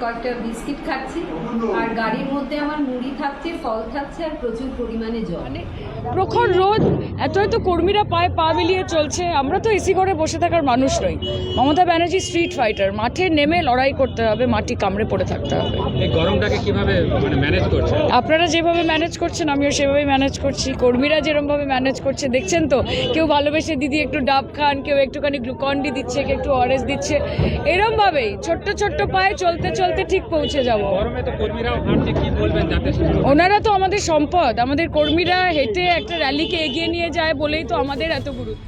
কয়েকটা বিস্কিট খাচ্ছি, আর গাড়ির মধ্যে আমার মুড়ি থাকছে, ফল থাকছে, আর প্রচুর পরিমাণে জল। মানে প্রখর রোদ, এত এত কর্মীরা পায়ে পা মিলিয়ে চলছে। আমরা তো এসি করে বসে থাকার মানুষ নই। মমতা ব্যানার্জি স্ট্রিট ফাইটার, মাঠে নেমে লড়াই করতে হবে, মাটি কামড়ে পড়ে থাকতে হবে। এই গরমটাকে কিভাবে ম্যানেজ করছে? আপনারা যেভাবে ম্যানেজ করছেন আমিও সেভাবেই ম্যানেজ করছি, কর্মীরা যেরকমভাবে ম্যানেজ করছে দেখছেন তো। কেউ ভালোবেসে দিদি একটু ডাব খান, কেউ একটুখানি গ্লুকন ডি দিচ্ছে, কেউ একটু অরেঞ্জ দিচ্ছে। এরমভাবেই ছোট্ট ছোট্ট পায়ে চলতে চলতে ঠিক পৌঁছে যাব। গরমে তো কর্মীরাও হাঁটছে, কি বলবেন? যাতে ওনারা তো আমাদের সম্পদ, আমাদের কর্মীরা হেঁটে একটা র্যালিকে এগিয়ে নিয়ে যায় বলেই তো আমাদের এত গুরুত্ব।